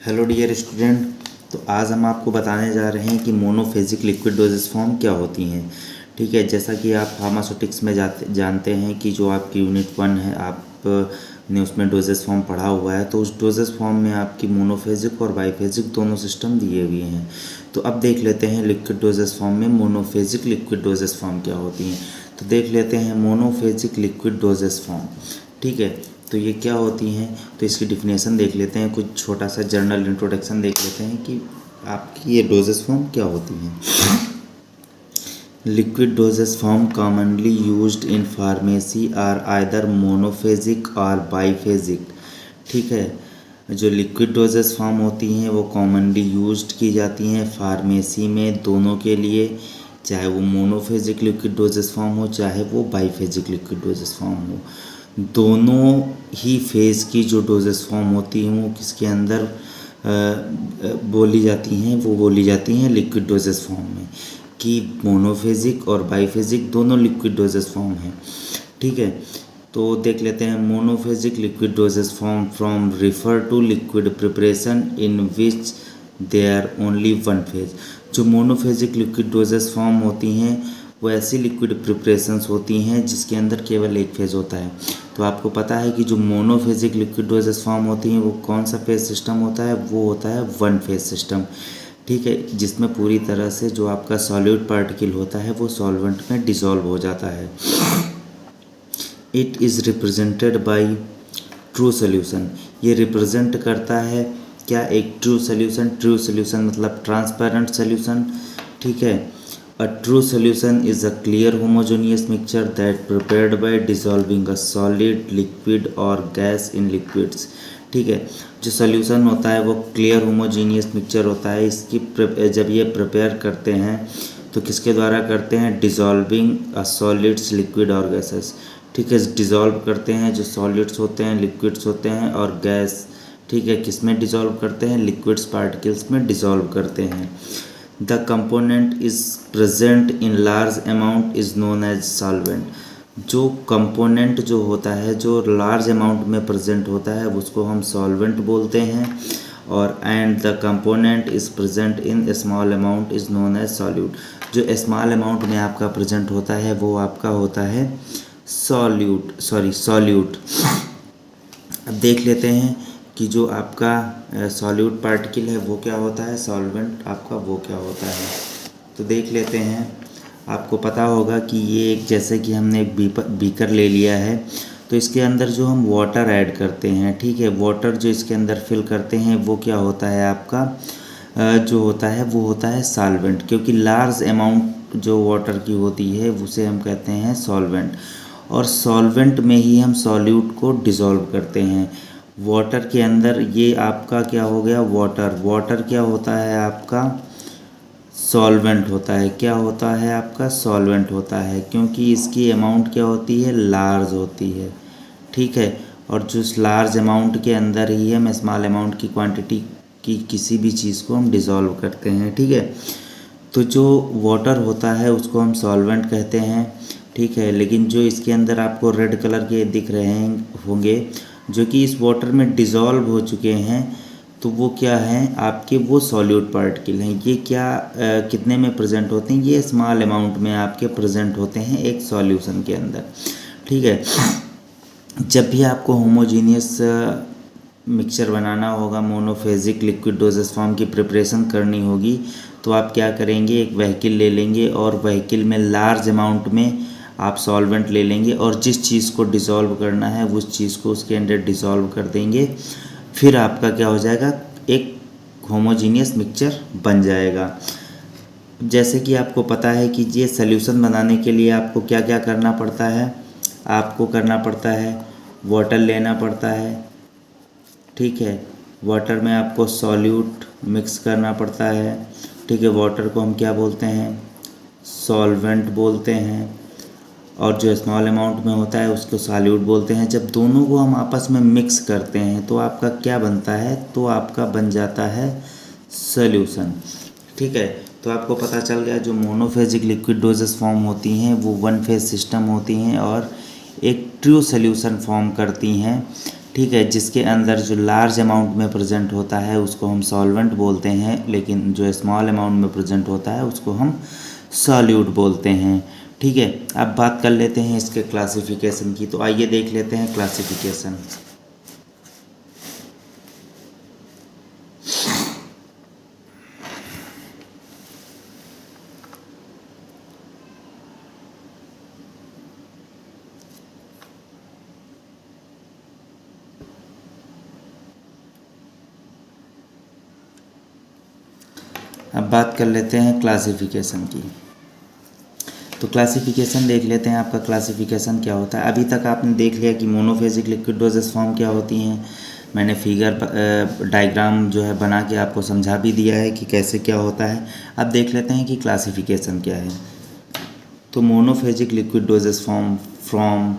Hello dear student. तो आज हम आपको बताने जा रहे हैं कि मोनोफेजिक लिक्विड डोजेस फॉर्म क्या होती हैं। ठीक है, जैसा कि आप फार्मास्यूटिक्स में जानते हैं कि जो आपकी यूनिट 1 है, आपने उसमें डोजेस फॉर्म पढ़ा हुआ है। तो उस डोजेस फॉर्म में आपकी मोनोफेजिक और बाईफेजिक दोनों सिस्टम दिए हुए हैं। तो अब देख लेते हैं लिक्विड डोजेस फॉर्म में मोनोफेजिक लिक्विड डोजेस फॉर्म क्या होती हैं। तो देख लेते हैं मोनोफेजिक लिक्विड डोजेस फॉर्म। ठीक है, तो ये क्या होती हैं, तो इसकी डिफिनेशन देख लेते हैं। कुछ छोटा सा जर्नल इंट्रोडक्शन देख लेते हैं कि आपकी ये डोजेस फॉर्म क्या होती हैं। Liquid dosage form commonly used in pharmacy are either monophasic or biphasic. ठीक है, जो लिक्विड डोजेस फॉर्म होती हैं वो कॉमनली यूज्ड की जाती हैं फार्मेसी में दोनों के लिए, चाहे वो मोनोफेजिक लिक्विड डोजेस फॉर्म हो चाहे वो बाईफेजिक लिक्विड डोजेस फॉर्म हो। दोनों ही फेज़ की जो डोजेस फॉर्म होती हैं वो किसके अंदर बोली जाती हैं, वो बोली जाती हैं लिक्विड डोजेस फॉर्म में, कि मोनोफेजिक और बाईफेजिक दोनों लिक्विड डोजेस फॉर्म हैं। ठीक है, तो देख लेते हैं monophasic liquid dosage form from refer to liquid preparation in which there only one phase. जो मोनोफेजिक लिक्विड डोजेस फॉर्म होती हैं वो ऐसी लिक्विड प्रिपरेशंस होती हैं जिसके अंदर केवल एक फेज़ होता है। तो आपको पता है कि जो मोनोफेजिक लिक्विड डोजेस फॉर्म होती हैं वो कौन सा फेज सिस्टम होता है, वो होता है वन फेज सिस्टम। ठीक है, जिसमें पूरी तरह से जो आपका सॉल्यूट पार्टिकल होता है वो सॉल्वेंट में डिसॉल्व हो जाता है। It is represented by true solution. ये रिप्रेजेंट करता है क्या, एक ट्रू सोल्यूशन। ट्रू सोल्यूशन मतलब ट्रांसपेरेंट सोल्यूशन। ठीक है, a true solution is a clear homogeneous mixture that prepared by dissolving a solid liquid और गैस इन लिक्विड्स। ठीक है, जो सोल्यूशन होता है वो क्लियर होमोजेनियस मिक्सचर होता है। इसकी जब ये प्रिपेयर करते हैं तो किसके द्वारा करते हैं, डिसॉल्विंग अ सॉलिड्स लिक्विड और गैसेस। ठीक है, डिसॉल्व करते हैं जो सॉलिड्स होते हैं, लिक्विड्स होते हैं और गैस। ठीक है, किस में डिसॉल्व करते हैं, लिक्विड्स पार्टिकल्स में डिसॉल्व करते हैं। The component is present in large amount is known as solvent. जो कंपोनेंट जो होता है जो लार्ज अमाउंट में प्रेजेंट होता है उसको हम सॉल्वेंट बोलते हैं। और and the component is present in small amount is known as solute. जो स्मॉल अमाउंट में आपका प्रेजेंट होता है वो आपका होता है सॉल्यूट। अब देख लेते हैं कि जो आपका सॉल्यूट पार्टिकल है वो क्या होता है, सॉल्वेंट आपका वो क्या होता है। तो देख लेते हैं, आपको पता होगा कि ये एक, जैसे कि हमने एक बीकर ले लिया है तो इसके अंदर जो हम वाटर ऐड करते हैं, ठीक है, वाटर जो इसके अंदर फिल करते हैं वो क्या होता है आपका, जो होता है वो होता है सॉल्वेंट। क्योंकि लार्ज अमाउंट जो वाटर की होती है उसे हम कहते हैं सॉल्वेंट। और सॉल्वेंट में ही हम सॉल्यूट को डिसॉल्व करते हैं वाटर के अंदर। ये आपका क्या हो गया, वाटर क्या होता है आपका, सॉल्वेंट होता है। क्या होता है आपका, सॉल्वेंट होता है, क्योंकि इसकी अमाउंट क्या होती है, लार्ज होती है। ठीक है, और जो लार्ज अमाउंट के अंदर ही हम स्मॉल अमाउंट की क्वांटिटी की किसी भी चीज़ को हम डिसॉल्व करते हैं। ठीक है, तो जो वाटर होता है उसको हम सॉल्वेंट कहते हैं। ठीक है, लेकिन जो इसके अंदर आपको रेड कलर के दिख रहे होंगे जो कि इस वाटर में डिसॉल्व हो चुके हैं, तो वो क्या हैं आपके, वो सॉल्यूट पार्टिकल हैं। ये क्या कितने में प्रेजेंट होते हैं, ये स्मॉल अमाउंट में आपके प्रेजेंट होते हैं एक सॉल्यूशन के अंदर। ठीक है, जब भी आपको होमोजीनियस मिक्सचर बनाना होगा, मोनोफेजिक लिक्विड डोजेस फॉर्म की प्रिपरेशन करनी होगी, तो आप क्या करेंगे, एक व्हीकल ले लेंगे और व्हीकल में लार्ज अमाउंट में आप सॉल्वेंट ले लेंगे और जिस चीज़ को डिसॉल्व करना है उस चीज़ को उसके अंदर डिसॉल्व कर देंगे। फिर आपका क्या हो जाएगा, एक होमोजीनियस मिक्सचर बन जाएगा। जैसे कि आपको पता है कि ये सल्यूशन बनाने के लिए आपको क्या क्या करना पड़ता है, आपको करना पड़ता है वाटर लेना पड़ता है। ठीक है, वाटर में आपको सॉल्यूट मिक्स करना पड़ता है। ठीक है, वाटर को हम क्या बोलते हैं, सॉल्वेंट बोलते हैं। और जो स्मॉल अमाउंट में होता है उसको सॉल्यूट बोलते हैं। जब दोनों को हम आपस में मिक्स करते हैं तो आपका क्या बनता है, तो आपका बन जाता है सॉल्यूशन। ठीक है, तो आपको पता चल गया जो मोनोफेजिक लिक्विड डोजेस फॉर्म होती हैं वो वन फेज सिस्टम होती हैं और एक ट्रू सॉल्यूशन फॉर्म करती हैं। ठीक है, जिसके अंदर जो लार्ज अमाउंट में प्रेजेंट होता है उसको हम सॉल्वेंट बोलते हैं, लेकिन जो स्मॉल अमाउंट में प्रेजेंट होता है उसको हम सॉल्यूट बोलते हैं। ठीक है, अब बात कर लेते हैं इसके क्लासिफिकेशन की। तो आइए देख लेते हैं क्लासिफिकेशन। अब बात कर लेते हैं क्लासिफिकेशन की। तो क्लासिफिकेशन देख लेते हैं, आपका क्लासिफिकेशन क्या होता है। अभी तक आपने देख लिया कि मोनोफेजिक लिक्विड डोजेस फॉर्म क्या होती हैं। मैंने फिगर डायग्राम जो है बना के आपको समझा भी दिया है कि कैसे क्या होता है। अब देख लेते हैं कि क्लासिफिकेशन क्या है। तो monophasic liquid dosage form from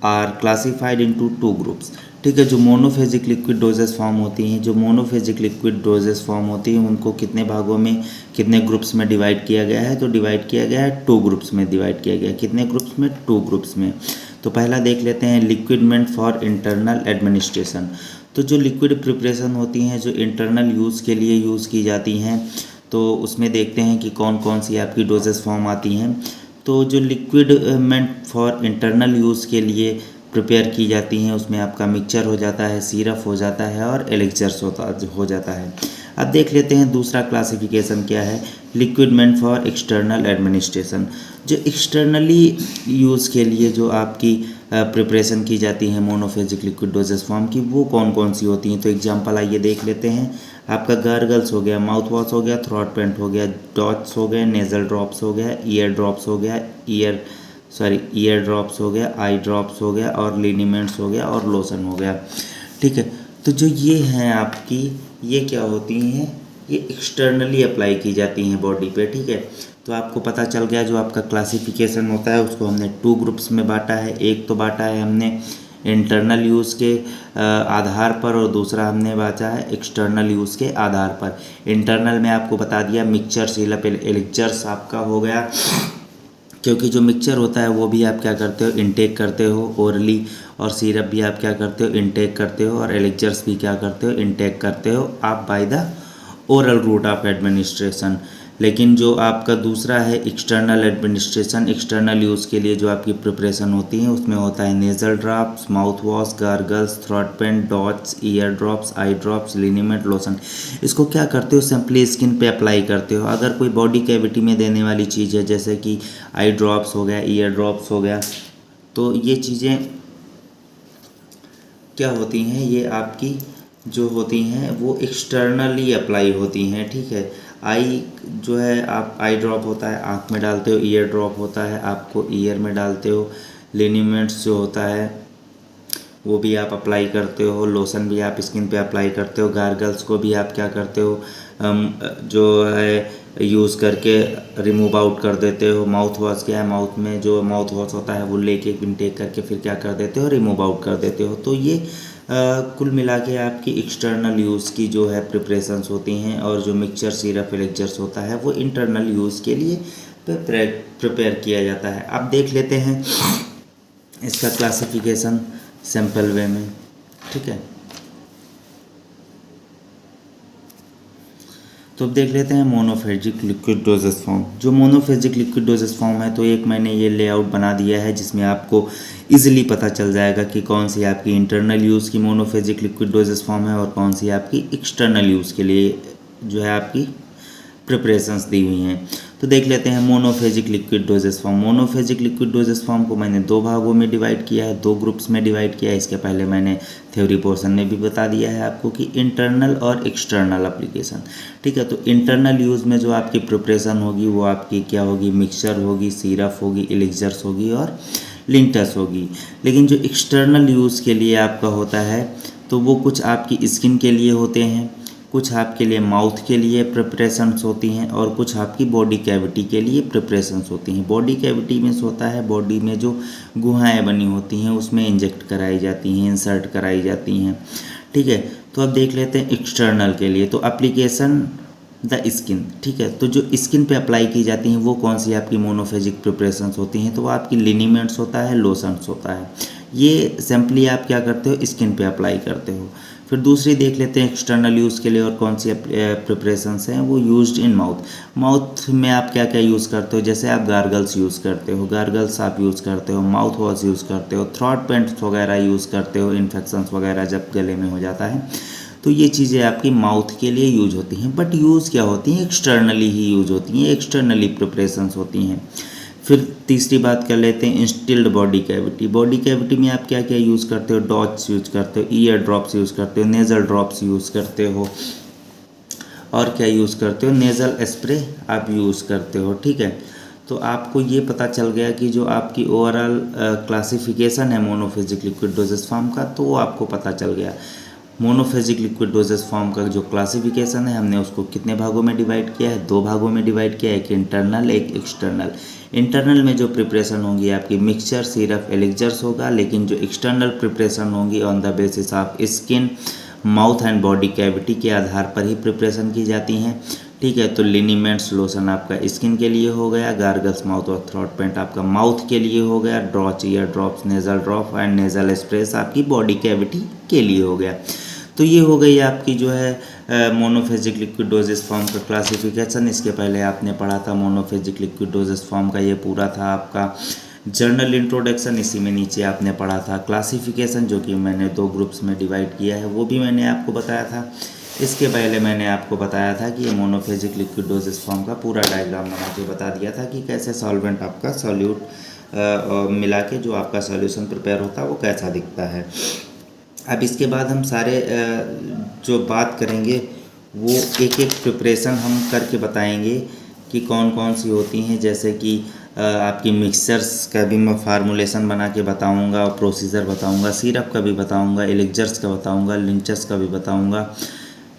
are classified into two groups. ठीक है, जो मोनोफेजिक लिक्विड डोजेस फॉर्म होती हैं, जो मोनोफेजिक लिक्विड डोजेस फॉर्म होती हैं उनको कितने भागों में, कितने ग्रुप्स में डिवाइड किया गया है। तो डिवाइड किया गया है टू ग्रुप्स में डिवाइड किया गया है। कितने ग्रुप्स में? टू ग्रुप्स में। तो पहला देख लेते हैं liquid meant for internal administration. तो जो लिक्विड प्रिपरेशन होती हैं जो इंटरनल यूज़ के लिए यूज़ की जाती हैं, तो उसमें देखते हैं कि कौन कौन सी आपकी डोजेस फॉर्म आती हैं। तो जो liquid meant for internal use के लिए प्रिपेयर की जाती हैं उसमें आपका मिक्सचर हो जाता है, सिरप हो जाता है और एलिक्सर्स हो जाता है। अब देख लेते हैं दूसरा क्लासिफिकेशन क्या है, liquid meant for external administration. जो एक्सटर्नली यूज़ के लिए जो आपकी प्रिपरेशन की जाती है मोनोफेजिक लिक्विड डोजेस फॉर्म की, वो कौन कौन सी होती हैं। तो एग्जांपल आइए देख लेते हैं। आपका गार्गल्स हो गया, माउथ वॉश हो गया, थ्रॉट पेंट हो गया, डॉट्स हो गए, नेज़ल ड्रॉप्स हो गया, ईयर ड्रॉप्स हो गया, ईयर ड्रॉप्स हो गया, आई ड्रॉप्स हो गया और लिनीमेंट्स हो गया और लोशन हो गया। ठीक है, तो जो ये हैं आपकी, ये क्या होती हैं, ये एक्सटर्नली अप्लाई की जाती हैं बॉडी पे। ठीक है, तो आपको पता चल गया जो आपका क्लासिफिकेशन होता है उसको हमने टू ग्रुप्स में बांटा है। एक तो बांटा है हमने इंटरनल यूज़ के आधार पर और दूसरा हमने बांटा है एक्सटर्नल यूज़ के आधार पर। इंटरनल में आपको बता दिया मिक्सचर, सिरप, एलिक्सर्स आपका हो गया, क्योंकि जो मिक्सचर होता है वो भी आप क्या करते हो, इनटेक करते हो ओरली, और सिरप भी आप क्या करते हो, इनटेक करते हो, और एलिक्सर्स भी क्या करते हो, इनटेक करते हो आप by the oral route of administration. लेकिन जो आपका दूसरा है एक्सटर्नल एडमिनिस्ट्रेशन, एक्सटर्नल यूज़ के लिए जो आपकी प्रिपरेशन होती है उसमें होता है nasal drops, mouth wash, gargles, throat paint, dots, ear drops, eye drops, liniment, lotion. इसको क्या करते हो, सिंपली स्किन पे अप्लाई करते हो। अगर कोई बॉडी कैविटी में देने वाली चीज़ है जैसे कि आई ड्रॉप्स हो गया, ईयर ड्रॉप्स हो गया, तो ये चीज़ें क्या होती हैं, ये आपकी जो होती हैं वो एक्सटर्नली अप्लाई होती हैं। ठीक है, आई जो है आप आई ड्रॉप होता है आँख में डालते हो, ईयर ड्रॉप होता है आपको ईयर में डालते हो, लिनीमेंट्स जो होता है वो भी आप अप्लाई करते हो, लोशन भी आप स्किन पे अप्लाई करते हो, गार्गल्स को भी आप क्या करते हो, जो है यूज़ करके रिमूव आउट कर देते हो। माउथ वॉश क्या है, माउथ में जो माउथ वॉश होता है वो लेके इनटेक करके फिर क्या कर देते हो, रिमूव आउट कर देते हो। तो ये कुल मिला के आपकी एक्सटर्नल यूज़ की जो है प्रिपरेशंस होती हैं, और जो मिक्सचर, सिरप, एलिक्सर्स होता है वो इंटरनल यूज़ के लिए प्रिपेयर किया जाता है। अब देख लेते हैं इसका क्लासिफिकेशन सिंपल वे में। ठीक है, तो अब देख लेते हैं मोनोफेजिक लिक्विड डोजेस फॉर्म। जो मोनोफेजिक लिक्विड डोजेस फॉर्म है, तो एक मैंने ये लेआउट बना दिया है जिसमें आपको इजीली पता चल जाएगा कि कौन सी आपकी इंटरनल यूज़ की मोनोफेजिक लिक्विड डोजेस फॉर्म है और कौन सी आपकी एक्सटर्नल यूज़ के लिए जो है आपकी प्रिपरेशंस दी हुई हैं। तो देख लेते हैं monophasic liquid dosage form. Monophasic liquid dosage form को मैंने दो भागों में डिवाइड किया है, दो ग्रुप्स में डिवाइड किया है। इसके पहले मैंने थ्योरी पोर्शन में भी बता दिया है आपको कि इंटरनल और एक्सटर्नल एप्लीकेशन। ठीक है, तो इंटरनल यूज़ में जो आपकी प्रिपरेशन होगी वो आपकी क्या होगी, मिक्सचर होगी, सिरप होगी, एलिक्सर्स होगी और लिंटस होगी। लेकिन जो एक्सटर्नल यूज़ के लिए आपका होता है तो वो कुछ आपकी स्किन के लिए होते हैं, कुछ आपके लिए माउथ के लिए प्रिपरेशंस होती हैं और कुछ आपकी बॉडी कैविटी के लिए प्रिपरेशंस होती हैं। बॉडी कैविटी में होता है बॉडी में जो गुहाएं बनी होती हैं उसमें इंजेक्ट कराई जाती हैं, इंसर्ट कराई जाती हैं। ठीक है, तो अब देख लेते हैं एक्सटर्नल के लिए। तो एप्लीकेशन द स्किन। ठीक है, तो जो स्किन पे अप्लाई की जाती हैं वो कौन सी आपकी मोनोफेजिक प्रिपरेशंस होती हैं, तो वो आपकी लिनीमेंट्स होता है, लोशंस होता है। ये सिंपली आप क्या करते हो, स्किन पे अप्लाई करते हो। फिर दूसरी देख लेते हैं एक्सटर्नल यूज़ के लिए और कौन सी प्रिपरेशंस हैं, वो यूज्ड इन माउथ। माउथ में आप क्या क्या यूज़ करते हो, जैसे आप गार्गल्स यूज़ करते हो, गार्गल्स आप यूज़ करते हो, माउथ वॉश यूज़ करते हो, थ्रॉट पेंट्स वगैरह यूज़ करते हो, इन्फेक्शंस वगैरह जब गले में हो जाता है, तो ये चीज़ें आपकी माउथ के लिए यूज होती हैं। बट यूज़ क्या होती हैं, एक्सटर्नली ही यूज होती हैं, एक्सटर्नली प्रिपरेशंस होती हैं। फिर तीसरी बात कर लेते हैं instilled body cavity. Body cavity में आप क्या क्या यूज़ करते हो, डॉट्स यूज करते हो, ईयर ड्रॉप्स यूज़ करते हो, नेज़ल ड्रॉप्स यूज़ करते हो, और क्या यूज़ करते हो, नेज़ल स्प्रे आप यूज़ करते हो। ठीक है, तो आपको ये पता चल गया कि जो आपकी ओवरऑल क्लासिफिकेशन है मोनोफेजिक लिक्विड डोजेस फॉर्म का, तो वो आपको पता चल गया। मोनोफेजिक लिक्विड डोजेस फॉर्म का जो क्लासिफिकेशन है, हमने उसको कितने भागों में डिवाइड किया है, 2 भागों में डिवाइड किया है, एक इंटरनल एक एक्सटर्नल। इंटरनल में जो प्रिपरेशन होंगी आपकी मिक्सचर, सिरप, एलिक्जर्स होगा, लेकिन जो एक्सटर्नल प्रिपरेशन होंगी on the basis of skin, mouth and body cavity के आधार पर ही प्रिपरेशन की जाती हैं। ठीक है, तो लिनीमेंट्स लोशन आपका स्किन के लिए हो गया, गार्गल्स माउथ और थ्रॉट पेंट आपका माउथ के लिए हो गया, ड्रॉच, ear drops, nasal drop and nasal sprays आपकी बॉडी कैविटी के लिए हो गया। तो ये हो गई आपकी जो है मोनोफेजिक लिक्विड डोजेस फॉर्म का क्लासिफिकेशन। इसके पहले आपने पढ़ा था मोनोफेजिक लिक्विड डोजेस फॉर्म का, ये पूरा था आपका जर्नल इंट्रोडक्शन। इसी में नीचे आपने पढ़ा था क्लासिफिकेशन, जो कि मैंने 2 ग्रुप्स में डिवाइड किया है, वो भी मैंने आपको बताया था। इसके पहले मैंने आपको बताया था कि ये मोनोफेजिक लिक्विड डोजेस फॉर्म का पूरा डायग्राम बना के बता दिया था कि कैसे सॉल्वेंट आपका सॉल्यूट मिला के जो आपका सॉल्यूशन प्रिपेयर होता है वो कैसा दिखता है। अब इसके बाद हम सारे जो बात करेंगे वो एक एक प्रिपरेशन हम करके बताएंगे कि कौन कौन सी होती हैं। जैसे कि आपकी मिक्सचर्स का भी मैं फार्मूलेशन बना के बताऊंगा, प्रोसीजर बताऊंगा, सिरप का भी बताऊंगा, एलिक्जर्स का बताऊंगा, लिंचर्स का भी बताऊंगा,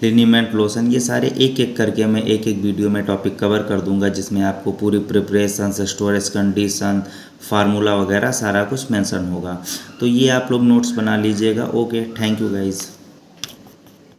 लिनीमेंट लोशन, ये सारे एक एक करके मैं एक एक वीडियो में टॉपिक कवर कर दूंगा, जिसमें आपको पूरी प्रिपरेशन, स्टोरेज कंडीशन, फार्मूला वगैरह सारा कुछ मेंशन होगा। तो ये आप लोग नोट्स बना लीजिएगा। Okay, thank you guys.